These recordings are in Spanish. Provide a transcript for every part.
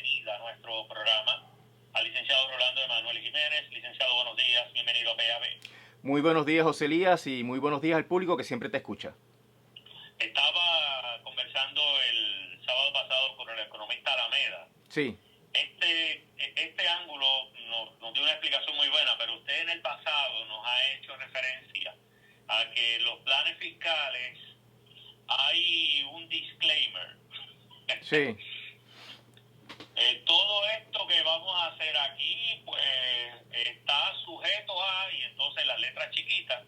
bienvenida a nuestro programa al licenciado Rolando Emanuel Jiménez. Licenciado, buenos días, bienvenido a PAB. Muy buenos días, José Elías, y muy buenos días al público que siempre te escucha. Estaba conversando el sábado pasado con el economista Alameda. Sí. Este ángulo nos dio una explicación muy buena, pero usted en el pasado nos ha hecho referencia a que los planes fiscales hay un disclaimer. Sí. Todo esto que vamos a hacer aquí, pues está sujeto a, y entonces las letras chiquitas,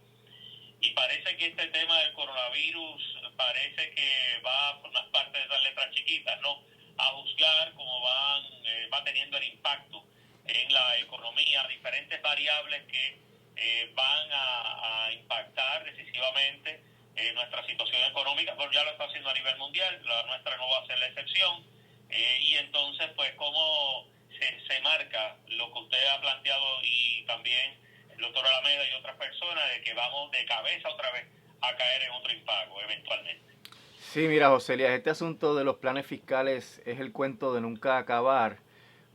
y parece que este tema del coronavirus parece que va a formar parte de esas letras chiquitas, ¿no? A juzgar cómo va teniendo el impacto en la economía, diferentes variables que van a impactar decisivamente nuestra situación económica, pero ya lo está haciendo a nivel mundial, la nuestra no va a ser la excepción. Y entonces, pues, cómo se marca lo que usted ha planteado y también el doctor Alameda y otras personas, de que vamos de cabeza otra vez a caer en otro impago eventualmente. Sí, mira, José Elías, este asunto de los planes fiscales es el cuento de nunca acabar,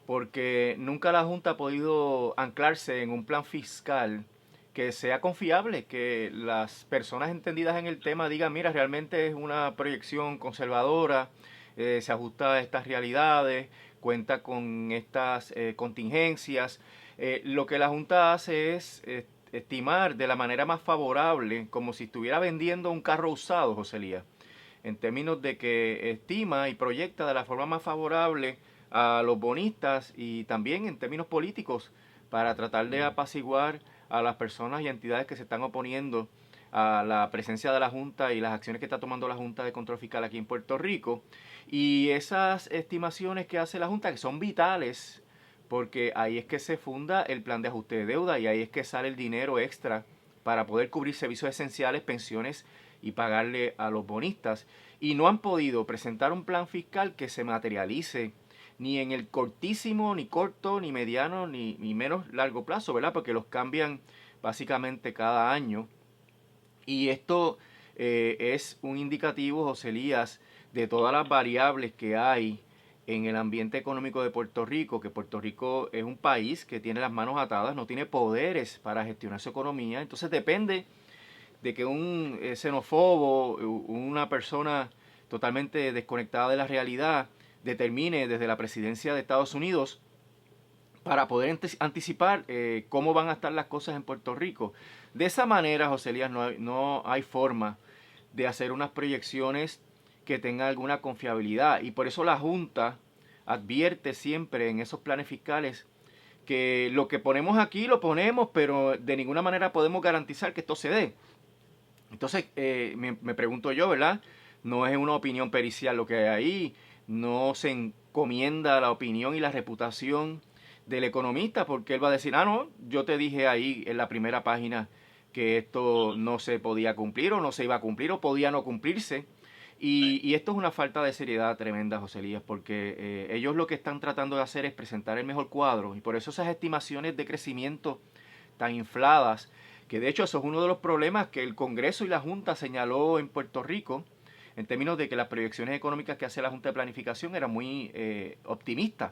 porque nunca la Junta ha podido anclarse en un plan fiscal que sea confiable, que las personas entendidas en el tema digan, mira, realmente es una proyección conservadora, se ajusta a estas realidades, cuenta con estas contingencias. Lo que la Junta hace es estimar de la manera más favorable, como si estuviera vendiendo un carro usado, José Elías, en términos de que estima y proyecta de la forma más favorable a los bonistas y también en términos políticos para tratar de apaciguar a las personas y entidades que se están oponiendo a la presencia de la Junta y las acciones que está tomando la Junta de Control Fiscal aquí en Puerto Rico. Y esas estimaciones que hace la Junta, que son vitales, porque ahí es que se funda el plan de ajuste de deuda y ahí es que sale el dinero extra para poder cubrir servicios esenciales, pensiones y pagarle a los bonistas. Y no han podido presentar un plan fiscal que se materialice ni en el cortísimo, ni corto, ni mediano, ni menos largo plazo, ¿verdad? Porque los cambian básicamente cada año. Y esto es un indicativo, José Elías, de todas las variables que hay en el ambiente económico de Puerto Rico, que Puerto Rico es un país que tiene las manos atadas, no tiene poderes para gestionar su economía, entonces depende de que un xenófobo, una persona totalmente desconectada de la realidad, determine desde la presidencia de Estados Unidos para poder anticipar cómo van a estar las cosas en Puerto Rico. De esa manera, José Elías, no hay forma de hacer unas proyecciones que tengan alguna confiabilidad. Y por eso la Junta advierte siempre en esos planes fiscales que lo que ponemos aquí lo ponemos, pero de ninguna manera podemos garantizar que esto se dé. Entonces, me pregunto yo, ¿verdad? No es una opinión pericial lo que hay ahí, no se encomienda la opinión y la reputación del economista, porque él va a decir, ah, no, yo te dije ahí en la primera página que esto no se podía cumplir o no se iba a cumplir o podía no cumplirse. Y esto es una falta de seriedad tremenda, José Elías, porque ellos lo que están tratando de hacer es presentar el mejor cuadro y por eso esas estimaciones de crecimiento tan infladas, que de hecho eso es uno de los problemas que el Congreso y la Junta señaló en Puerto Rico, en términos de que las proyecciones económicas que hace la Junta de Planificación eran muy optimistas,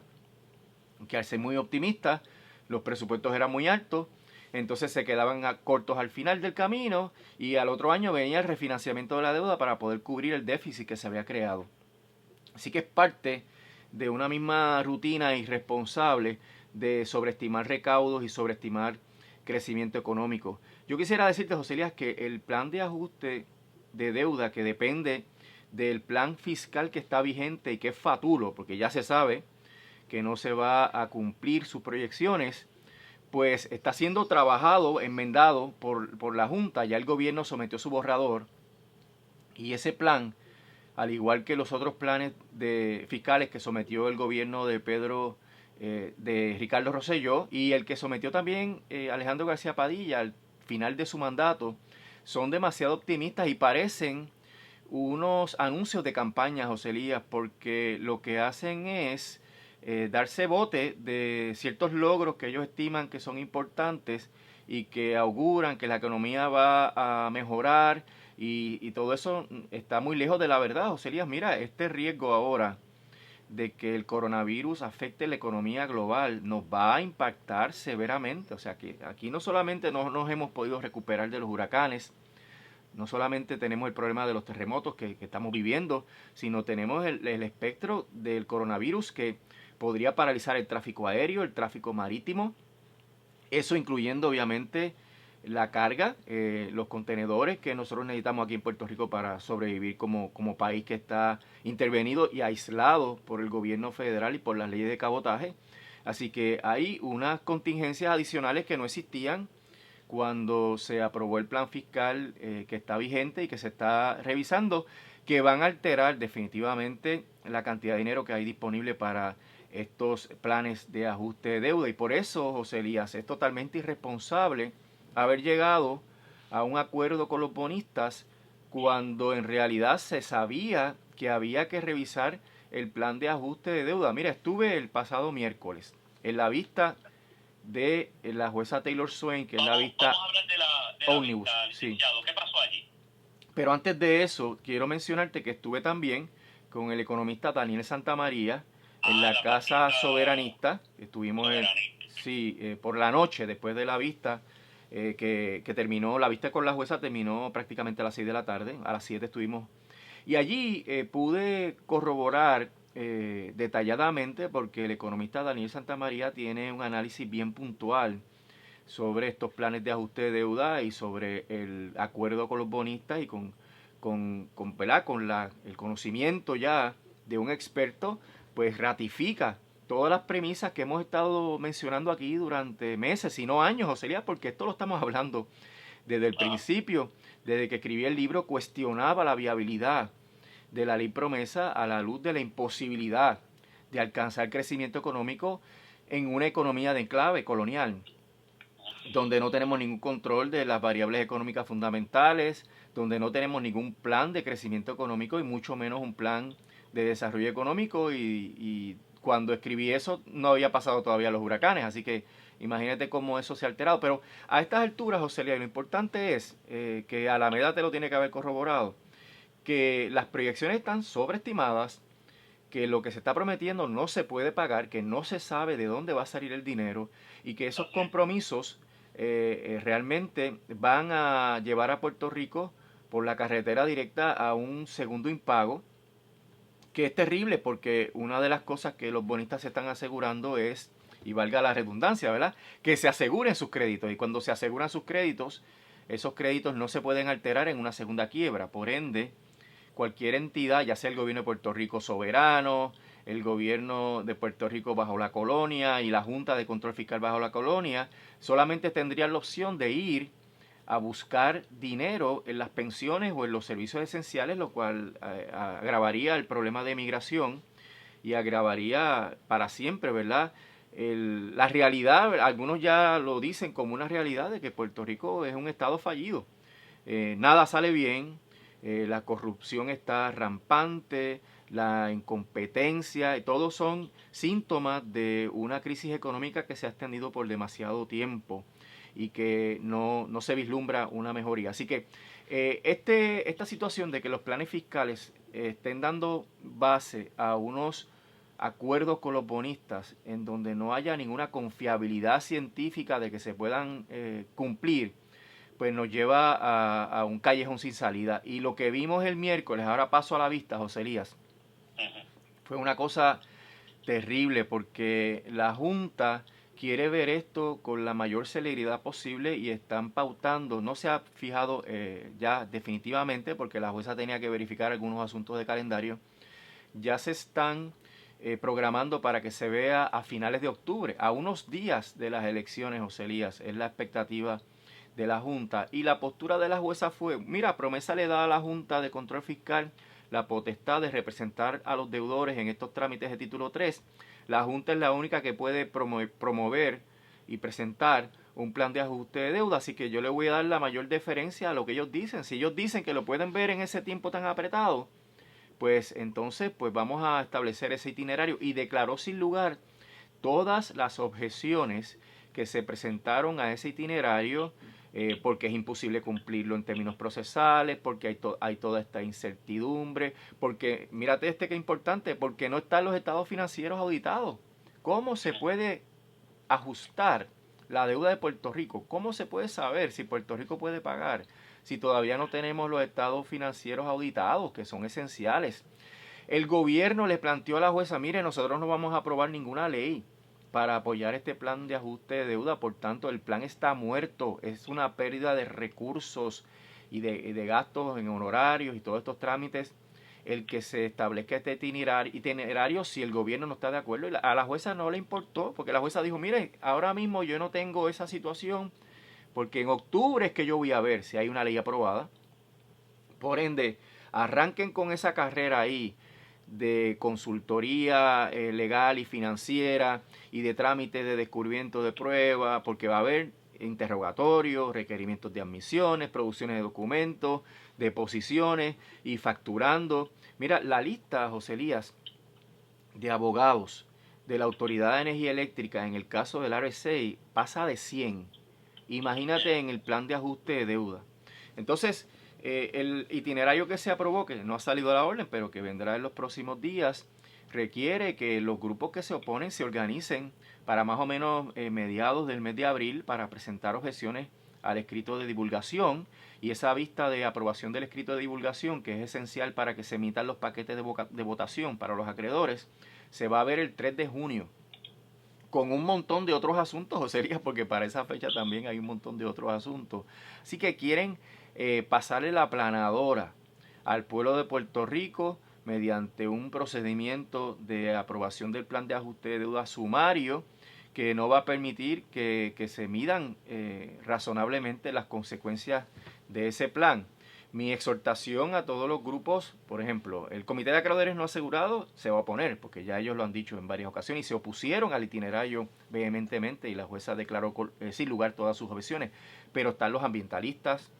que al ser muy optimistas los presupuestos eran muy altos, entonces se quedaban cortos al final del camino y al otro año venía el refinanciamiento de la deuda para poder cubrir el déficit que se había creado. Así que es parte de una misma rutina irresponsable de sobreestimar recaudos y sobreestimar crecimiento económico. Yo quisiera decirte, José Elías, que el plan de ajuste de deuda que depende del plan fiscal que está vigente y que es fatulo, porque ya se sabe que no se va a cumplir sus proyecciones, pues está siendo trabajado, enmendado por la Junta. Ya el gobierno sometió su borrador y ese plan, al igual que los otros planes fiscales que sometió el gobierno de de Ricardo Rosselló y el que sometió también Alejandro García Padilla al final de su mandato, son demasiado optimistas y parecen unos anuncios de campaña, José Elías, porque lo que hacen es darse bote de ciertos logros que ellos estiman que son importantes y que auguran que la economía va a mejorar y todo eso está muy lejos de la verdad, José Elías. Mira, este riesgo ahora de que el coronavirus afecte la economía global nos va a impactar severamente. O sea que aquí no solamente no nos hemos podido recuperar de los huracanes, no solamente tenemos el problema de los terremotos que estamos viviendo, sino tenemos el espectro del coronavirus que podría paralizar el tráfico aéreo, el tráfico marítimo, eso incluyendo obviamente la carga, los contenedores que nosotros necesitamos aquí en Puerto Rico para sobrevivir como país que está intervenido y aislado por el gobierno federal y por las leyes de cabotaje. Así que hay unas contingencias adicionales que no existían cuando se aprobó el plan fiscal que está vigente y que se está revisando, que van a alterar definitivamente la cantidad de dinero que hay disponible para estos planes de ajuste de deuda. Y por eso, José Elías, es totalmente irresponsable haber llegado a un acuerdo con los bonistas cuando en realidad se sabía que había que revisar el plan de ajuste de deuda. Mira, estuve el pasado miércoles en la vista de la jueza Taylor Swain, que es la vista vamos a hablar de la ómnibus. vista, Sí. licenciado. ¿Qué pasó allí? Pero antes de eso, quiero mencionarte que estuve también con el economista Daniel Santamaría en la Casa Soberanista. Estuvimos por la noche, después de la vista, que terminó, la vista con la jueza terminó prácticamente a las 6 de la tarde, a las 7 estuvimos. Y allí pude corroborar detalladamente, porque el economista Daniel Santamaría tiene un análisis bien puntual sobre estos planes de ajuste de deuda y sobre el acuerdo con los bonistas y ¿verdad? El conocimiento ya de un experto, pues ratifica todas las premisas que hemos estado mencionando aquí durante meses, si no años, José Elías, porque esto lo estamos hablando desde el principio, desde que escribí el libro, cuestionaba la viabilidad de la ley promesa a la luz de la imposibilidad de alcanzar crecimiento económico en una economía de enclave colonial, donde no tenemos ningún control de las variables económicas fundamentales, donde no tenemos ningún plan de crecimiento económico y mucho menos un plan de desarrollo económico. Y cuando escribí eso no había pasado todavía los huracanes, así que imagínate cómo eso se ha alterado. Pero a estas alturas, José Lía, lo importante es que Alameda te lo tiene que haber corroborado, que las proyecciones están sobreestimadas, que lo que se está prometiendo no se puede pagar, que no se sabe de dónde va a salir el dinero y que esos compromisos realmente van a llevar a Puerto Rico por la carretera directa a un segundo impago, que es terrible porque una de las cosas que los bonistas se están asegurando es, y valga la redundancia, ¿verdad?, que se aseguren sus créditos, y cuando se aseguran sus créditos, esos créditos no se pueden alterar en una segunda quiebra. Por ende, cualquier entidad, ya sea el gobierno de Puerto Rico soberano, el gobierno de Puerto Rico bajo la colonia y la Junta de Control Fiscal bajo la colonia, solamente tendrían la opción de ir a buscar dinero en las pensiones o en los servicios esenciales, lo cual agravaría el problema de migración y agravaría para siempre, ¿verdad?, la realidad. Algunos ya lo dicen como una realidad de que Puerto Rico es un estado fallido. Nada sale bien, la corrupción está rampante, la incompetencia, y todos son síntomas de una crisis económica que se ha extendido por demasiado tiempo y que no se vislumbra una mejoría. Así que esta situación de que los planes fiscales estén dando base a unos acuerdos con los bonistas en donde no haya ninguna confiabilidad científica de que se puedan cumplir, pues nos lleva a un callejón sin salida. Y lo que vimos el miércoles, ahora paso a la vista, José Elías, fue una cosa terrible, porque la Junta quiere ver esto con la mayor celeridad posible y están pautando, no se ha fijado ya definitivamente, porque la jueza tenía que verificar algunos asuntos de calendario, ya se están programando para que se vea a finales de octubre, a unos días de las elecciones, José Elías, es la expectativa de la Junta. Y la postura de la jueza fue, mira, promesa le da a la Junta de Control Fiscal la potestad de representar a los deudores en estos trámites de título 3. La Junta es la única que puede promover y presentar un plan de ajuste de deuda, así que yo le voy a dar la mayor deferencia a lo que ellos dicen. Si ellos dicen que lo pueden ver en ese tiempo tan apretado, pues entonces pues vamos a establecer ese itinerario. Y declaró sin lugar todas las objeciones que se presentaron a ese itinerario porque es imposible cumplirlo en términos procesales, porque hay toda esta incertidumbre, porque, mírate que es importante, porque no están los estados financieros auditados. ¿Cómo se puede ajustar la deuda de Puerto Rico? ¿Cómo se puede saber si Puerto Rico puede pagar si todavía no tenemos los estados financieros auditados, que son esenciales? El gobierno le planteó a la jueza, mire, nosotros no vamos a aprobar ninguna ley para apoyar este plan de ajuste de deuda, por tanto el plan está muerto, es una pérdida de recursos y de gastos en honorarios y todos estos trámites el que se establezca este itinerario si el gobierno no está de acuerdo. Y a la jueza no le importó, porque la jueza dijo, mire, ahora mismo yo no tengo esa situación, porque en octubre es que yo voy a ver si hay una ley aprobada. Por ende, arranquen con esa carrera ahí de consultoría legal y financiera y de trámite de descubrimiento de prueba, porque va a haber interrogatorios, requerimientos de admisiones, producciones de documentos, deposiciones y facturando. Mira, la lista, José Elías, de abogados de la Autoridad de Energía Eléctrica en el caso del RSA pasa de 100. Imagínate en el plan de ajuste de deuda. Entonces, el itinerario que se aprobó, que no ha salido a la orden, pero que vendrá en los próximos días, requiere que los grupos que se oponen se organicen para más o menos mediados del mes de abril para presentar objeciones al escrito de divulgación, y esa vista de aprobación del escrito de divulgación, que es esencial para que se emitan los paquetes de votación para los acreedores, se va a ver el 3 de junio con un montón de otros asuntos, José Lías, porque para esa fecha también hay un montón de otros asuntos. Así que quieren pasarle la planadora al pueblo de Puerto Rico mediante un procedimiento de aprobación del plan de ajuste de deuda sumario que no va a permitir que se midan razonablemente las consecuencias de ese plan. Mi exhortación a todos los grupos, por ejemplo, el Comité de Acreedores No Asegurados se va a oponer, porque ya ellos lo han dicho en varias ocasiones y se opusieron al itinerario vehementemente y la jueza declaró sin lugar todas sus objeciones. Pero están los ambientalistas,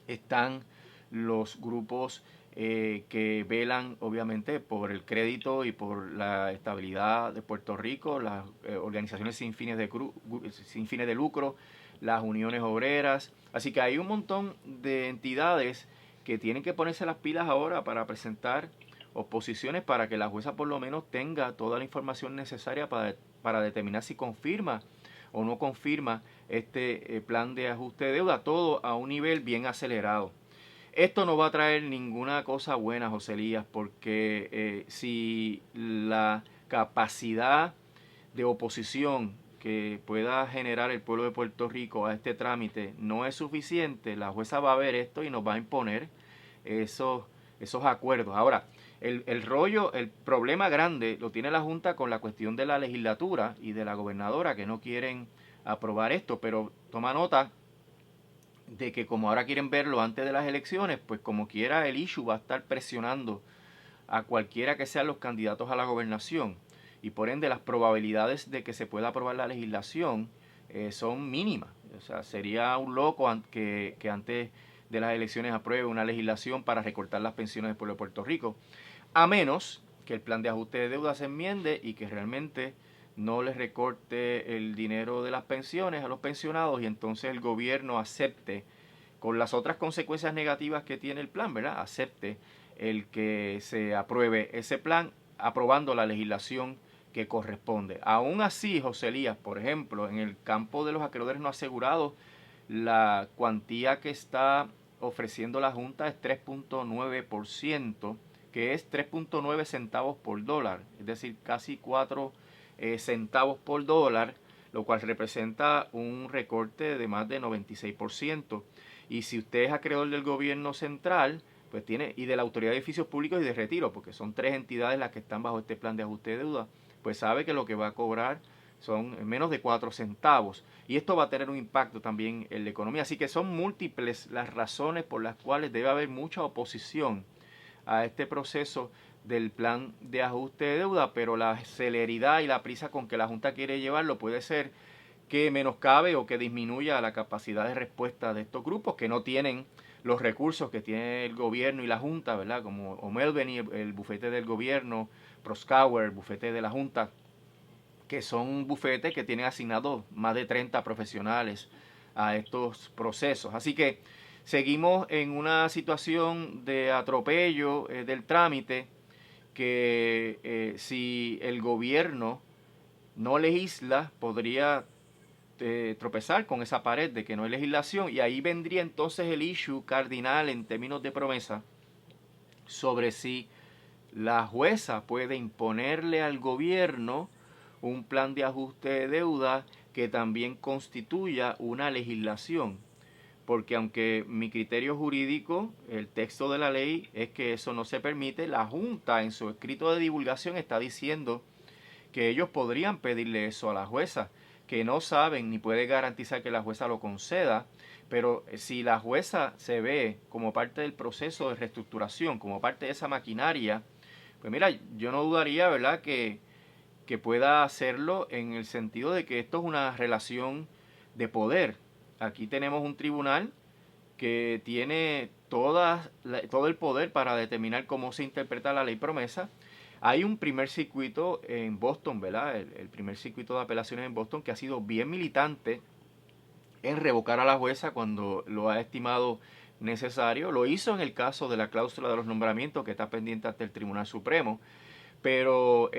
están los grupos que velan obviamente por el crédito y por la estabilidad de Puerto Rico, las organizaciones sin fines de lucro, las uniones obreras. Así que hay un montón de entidades que tienen que ponerse las pilas ahora para presentar oposiciones para que la jueza por lo menos tenga toda la información necesaria para determinar si confirma o no confirma este plan de ajuste de deuda, todo a un nivel bien acelerado. Esto no va a traer ninguna cosa buena, José Elías, porque si la capacidad de oposición que pueda generar el pueblo de Puerto Rico a este trámite no es suficiente, la jueza va a ver esto y nos va a imponer esos acuerdos. Ahora, el problema grande lo tiene la Junta con la cuestión de la legislatura y de la gobernadora que no quieren aprobar esto, pero toma nota de que como ahora quieren verlo antes de las elecciones, pues como quiera el issue va a estar presionando a cualquiera que sean los candidatos a la gobernación y por ende las probabilidades de que se pueda aprobar la legislación son mínimas. O sea, sería un loco que antes de las elecciones apruebe una legislación para recortar las pensiones del pueblo de Puerto Rico, a menos que el plan de ajuste de deuda se enmiende y que realmente no les recorte el dinero de las pensiones a los pensionados y entonces el gobierno acepte, con las otras consecuencias negativas que tiene el plan, ¿verdad? Acepte el que se apruebe ese plan, aprobando la legislación que corresponde. Aún así, José Elías, por ejemplo, en el campo de los acreedores no asegurados, la cuantía que está ofreciendo la Junta es 3.9%, que es 3.9 centavos por dólar, es decir, casi 4 centavos por dólar, lo cual representa un recorte de más de 96%. Y si usted es acreedor del gobierno central, pues tiene, y de la Autoridad de Edificios Públicos y de Retiro, porque son tres entidades las que están bajo este plan de ajuste de deuda, pues sabe que lo que va a cobrar son menos de 4 centavos. Y esto va a tener un impacto también en la economía. Así que son múltiples las razones por las cuales debe haber mucha oposición a este proceso del plan de ajuste de deuda, pero la celeridad y la prisa con que la Junta quiere llevarlo puede ser que menoscabe o que disminuya la capacidad de respuesta de estos grupos que no tienen los recursos que tiene el gobierno y la Junta, ¿verdad? Como O'Melveny, el bufete del gobierno, Proskauer, el bufete de la Junta, que son bufetes que tienen asignados más de 30 profesionales a estos procesos. Así que seguimos en una situación de atropello del trámite que si el gobierno no legisla podría tropezar con esa pared de que no hay legislación, y ahí vendría entonces el issue cardinal en términos de promesa sobre si la jueza puede imponerle al gobierno un plan de ajuste de deuda que también constituya una legislación. Porque aunque mi criterio jurídico, el texto de la ley es que eso no se permite, la Junta en su escrito de divulgación está diciendo que ellos podrían pedirle eso a la jueza, que no saben ni puede garantizar que la jueza lo conceda, pero si la jueza se ve como parte del proceso de reestructuración, como parte de esa maquinaria, pues mira, yo no dudaría, ¿verdad?, que pueda hacerlo en el sentido de que esto es una relación de poder. Aquí tenemos un tribunal que tiene todo el poder para determinar cómo se interpreta la ley promesa. Hay un primer circuito en Boston, ¿verdad? El primer circuito de apelaciones en Boston, que ha sido bien militante en revocar a la jueza cuando lo ha estimado necesario. Lo hizo en el caso de la cláusula de los nombramientos, que está pendiente ante el Tribunal Supremo. Pero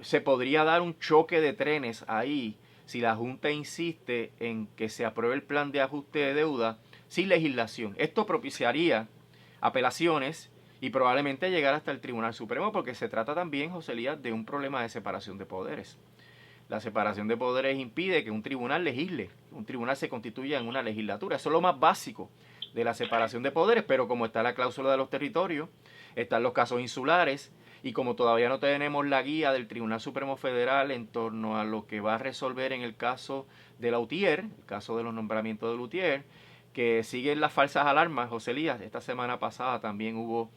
se podría dar un choque de trenes ahí si la Junta insiste en que se apruebe el plan de ajuste de deuda sin legislación. Esto propiciaría apelaciones y probablemente llegar hasta el Tribunal Supremo, porque se trata también, José Elías, de un problema de separación de poderes. La separación de poderes impide que un tribunal legisle, un tribunal se constituya en una legislatura. Eso es lo más básico de la separación de poderes, pero como está la cláusula de los territorios, están los casos insulares, y como todavía no tenemos la guía del Tribunal Supremo Federal en torno a lo que va a resolver en el caso de Lautier, el caso de los nombramientos de Lautier, que siguen las falsas alarmas, José Elías. Esta semana pasada también hubo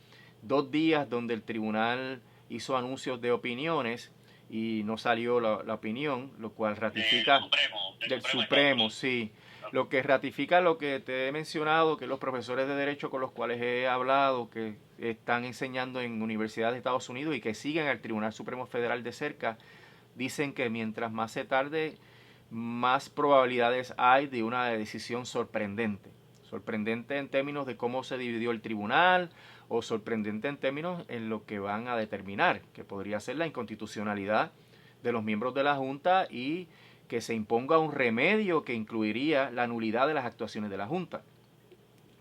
2 días donde el tribunal hizo anuncios de opiniones y no salió la opinión, lo cual ratifica del Supremo, sí, lo que ratifica lo que te he mencionado, que los profesores de derecho con los cuales he hablado, que están enseñando en universidades de Estados Unidos y que siguen al Tribunal Supremo Federal de cerca, dicen que mientras más se tarde, más probabilidades hay de una decisión sorprendente. Sorprendente en términos de cómo se dividió el tribunal, o sorprendente en términos en lo que van a determinar, que podría ser la inconstitucionalidad de los miembros de la Junta y que se imponga un remedio que incluiría la nulidad de las actuaciones de la Junta.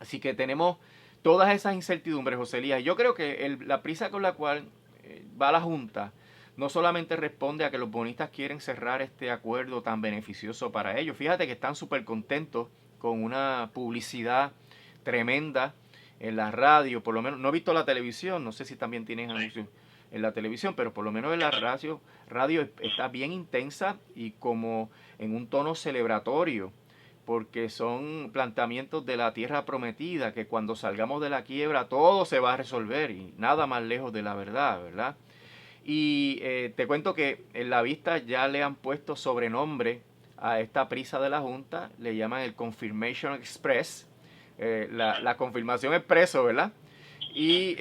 Así que tenemos todas esas incertidumbres, José Elías. Yo creo que la prisa con la cual va la Junta no solamente responde a que los bonistas quieren cerrar este acuerdo tan beneficioso para ellos. Fíjate que están súper contentos con una publicidad tremenda en la radio, por lo menos. No he visto la televisión, no sé si también tienen anuncios en la televisión, pero por lo menos en la radio está bien intensa y como en un tono celebratorio, porque son planteamientos de la tierra prometida, que cuando salgamos de la quiebra todo se va a resolver, y nada más lejos de la verdad, ¿verdad? Y te cuento que en la vista ya le han puesto sobrenombre a esta prisa de la Junta, le llaman el Confirmation Express, la confirmación expreso, ¿verdad? Y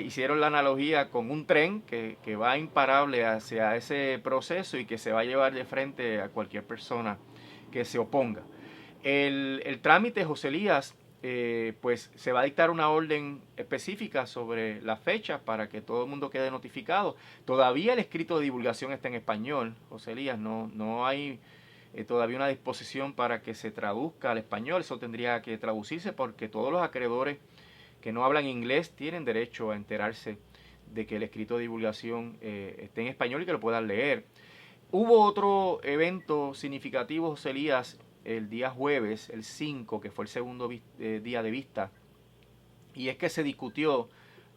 hicieron la analogía con un tren que va imparable hacia ese proceso y que se va a llevar de frente a cualquier persona que se oponga. El trámite, José Elías, pues se va a dictar una orden específica sobre la fecha para que todo el mundo quede notificado. Todavía el escrito de divulgación está en español, José Elías, no hay todavía una disposición para que se traduzca al español. Eso tendría que traducirse porque todos los acreedores que no hablan inglés tienen derecho a enterarse de que el escrito de divulgación esté en español y que lo puedan leer. Hubo otro evento significativo, José Elías, el día jueves, el 5, que fue el segundo día de vista, y es que se discutió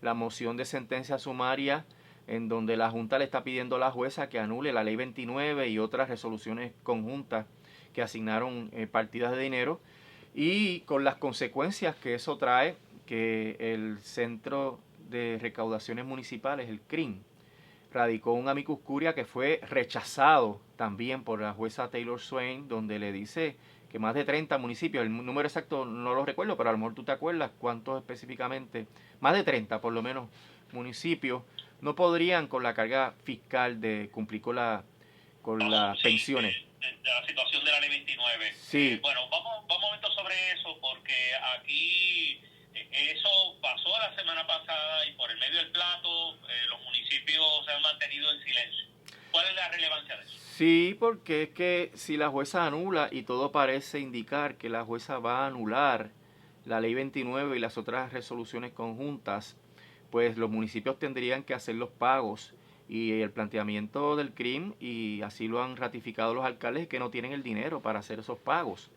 la moción de sentencia sumaria en donde la Junta le está pidiendo a la jueza que anule la ley 29 y otras resoluciones conjuntas que asignaron partidas de dinero, y con las consecuencias que eso trae, que el Centro de Recaudaciones Municipales, el CRIM, radicó un amicus curia que fue rechazado también por la jueza Taylor Swain, donde le dice que más de 30 municipios, el número exacto no lo recuerdo, pero a lo mejor tú te acuerdas cuántos específicamente, más de 30 por lo menos municipios, no podrían con la carga fiscal de cumplir con la con las Sí, pensiones. de la situación de la ley 29. Sí, Bueno, vamos un momento sobre eso, porque aquí eso pasó la semana pasada y por el medio del plato los municipios se han mantenido en silencio. ¿Cuál es la relevancia de eso? sí, porque es que si la jueza anula, y todo parece indicar que la jueza va a anular la ley 29 y las otras resoluciones conjuntas, pues los municipios tendrían que hacer los pagos. Y el planteamiento del CRIM, y así lo han ratificado los alcaldes, es que no tienen el dinero para hacer esos pagos.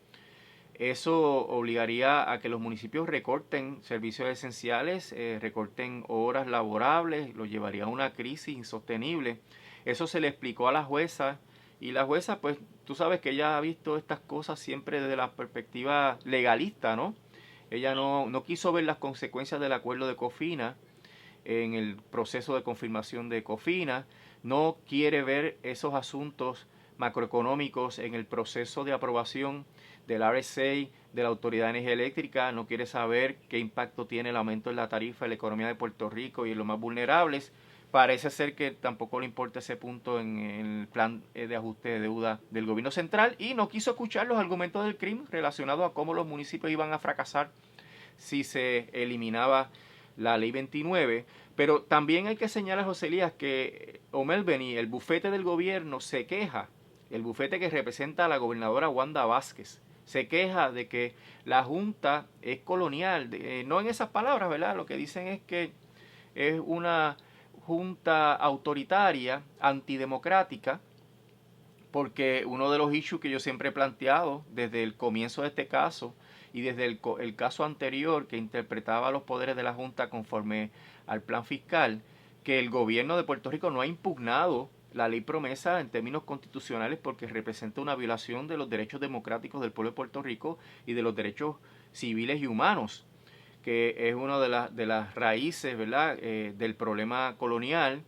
Eso obligaría a que los municipios recorten servicios esenciales, recorten horas laborables, lo llevaría a una crisis insostenible. Eso se le explicó a la jueza, y la jueza, pues tú sabes que ella ha visto estas cosas siempre desde la perspectiva legalista, ¿no? Ella no quiso ver las consecuencias del acuerdo de Cofina en el proceso de confirmación de Cofina, no quiere ver esos asuntos macroeconómicos en el proceso de aprobación del RSA, de la Autoridad de Energía Eléctrica, no quiere saber qué impacto tiene el aumento en la tarifa en la economía de Puerto Rico y en los más vulnerables. Parece ser que tampoco le importa ese punto en el plan de ajuste de deuda del gobierno central, y no quiso escuchar los argumentos del CRIM relacionados a cómo los municipios iban a fracasar si se eliminaba la ley 29. Pero también hay que señalar, José Elías, que O'Melveny, el bufete del gobierno, se queja, el bufete que representa a la gobernadora Wanda Vázquez, se queja de que la Junta es colonial, no en esas palabras, ¿verdad? Lo que dicen es que es una Junta autoritaria, antidemocrática, porque uno de los issues que yo siempre he planteado desde el comienzo de este caso y desde el caso anterior que interpretaba los poderes de la Junta conforme al plan fiscal, que el gobierno de Puerto Rico no ha impugnado la ley promesa en términos constitucionales porque representa una violación de los derechos democráticos del pueblo de Puerto Rico y de los derechos civiles y humanos, que es una de las raíces, ¿verdad?, del problema colonial,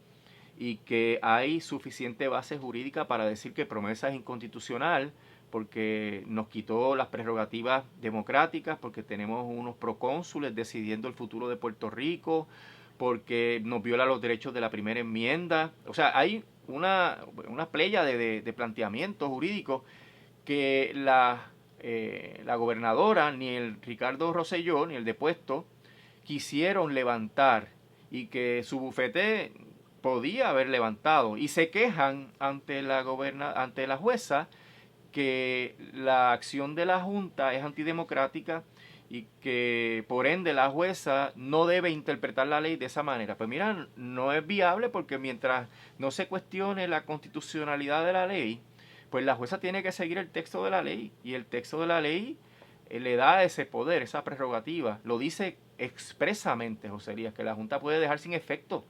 y que hay suficiente base jurídica para decir que promesa es inconstitucional porque nos quitó las prerrogativas democráticas, porque tenemos unos procónsules decidiendo el futuro de Puerto Rico, porque nos viola los derechos de la primera enmienda. O sea, hay una playa de planteamientos jurídicos que la gobernadora, ni el Ricardo Rosselló, ni el depuesto, quisieron levantar, y que su bufete podía haber levantado, y se quejan ante ante la jueza que la acción de la Junta es antidemocrática y que por ende la jueza no debe interpretar la ley de esa manera. Pues mira, no es viable, porque mientras no se cuestione la constitucionalidad de la ley, pues la jueza tiene que seguir el texto de la ley, y el texto de la ley le da ese poder, esa prerrogativa. Lo dice expresamente, José Elías, que la Junta puede dejar sin efecto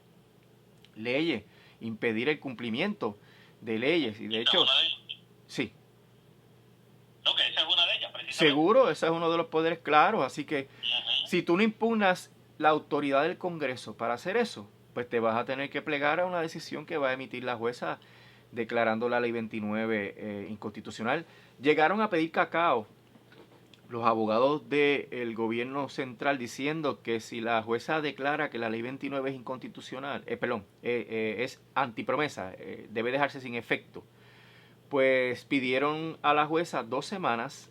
leyes, impedir el cumplimiento de leyes. Y de hecho, sí, No, que esa es una de ellas, precisamente. seguro, ese es uno de los poderes claros. Así que Uh-huh. si tú no impugnas la autoridad del Congreso para hacer eso, pues te vas a tener que plegar a una decisión que va a emitir la jueza declarando la ley 29 inconstitucional. Llegaron a pedir cacao los abogados del gobierno central, diciendo que si la jueza declara que la ley 29 es inconstitucional, es antipromesa, debe dejarse sin efecto, pues pidieron a la jueza 2 semanas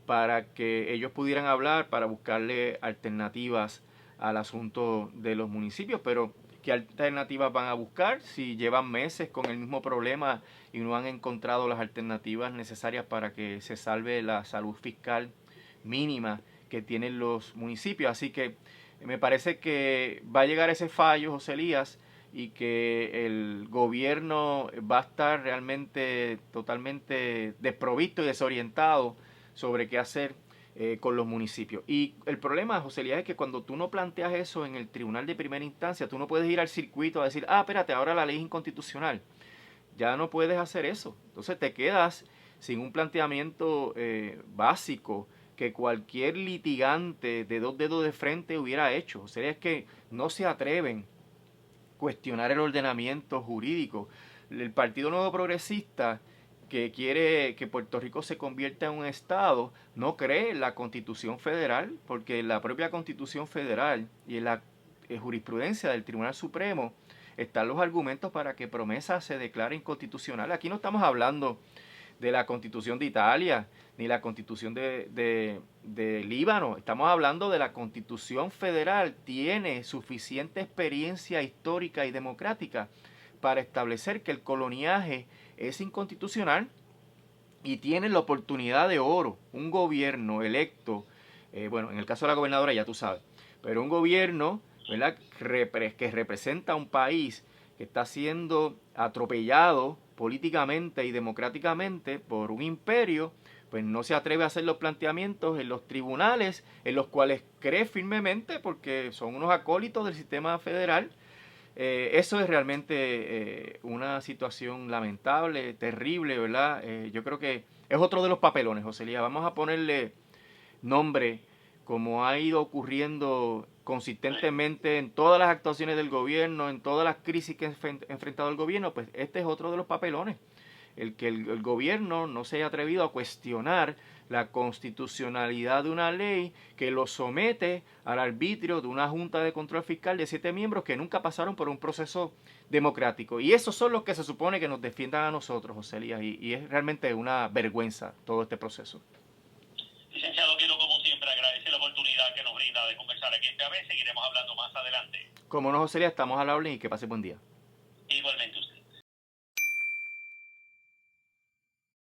para que ellos pudieran hablar, para buscarle alternativas al asunto de los municipios. Pero ¿qué alternativas van a buscar si llevan meses con el mismo problema y no han encontrado las alternativas necesarias para que se salve la salud fiscal mínima que tienen los municipios? Así que me parece que va a llegar ese fallo, José Elías, y que el gobierno va a estar realmente totalmente desprovisto y desorientado sobre qué hacer con los municipios. Y el problema, José Elías, es que cuando tú no planteas eso en el tribunal de primera instancia, tú no puedes ir al circuito a decir, espérate, ahora la ley es inconstitucional. Ya no puedes hacer eso. Entonces te quedas sin un planteamiento básico que cualquier litigante de 2 dedos de frente hubiera hecho. O sea, es que no se atreven a cuestionar el ordenamiento jurídico. El Partido Nuevo Progresista, que quiere que Puerto Rico se convierta en un estado, no cree en la Constitución Federal, porque la propia Constitución Federal y en la jurisprudencia del Tribunal Supremo están los argumentos para que Promesa se declare inconstitucional. Aquí no estamos hablando de la Constitución de Italia, ni la Constitución de Líbano. Estamos hablando de la Constitución Federal. Tiene suficiente experiencia histórica y democrática para establecer que el coloniaje es inconstitucional y tiene la oportunidad de oro. Un gobierno electo, bueno, en el caso de la gobernadora ya tú sabes, pero un gobierno, ¿verdad?, que representa a un país que está siendo atropellado políticamente y democráticamente por un imperio, pues no se atreve a hacer los planteamientos en los tribunales en los cuales cree firmemente porque son unos acólitos del sistema federal. Eso es realmente una situación lamentable, terrible, ¿verdad? Yo creo que es otro de los papelones, José Elías. Vamos a ponerle nombre, como ha ido ocurriendo consistentemente en todas las actuaciones del gobierno, en todas las crisis que ha enfrentado el gobierno, pues este es otro de los papelones. El que el gobierno no se haya atrevido a cuestionar la constitucionalidad de una ley que lo somete al arbitrio de una junta de control fiscal de 7 miembros que nunca pasaron por un proceso democrático. Y esos son los que se supone que nos defiendan a nosotros, José Elías, y es realmente una vergüenza todo este proceso. Licenciado, quiero como siempre agradecer la oportunidad que nos brinda de conversar aquí en PAB. Seguiremos hablando más adelante. Como no, José Elías, estamos a la orden y que pase buen día. Igualmente usted.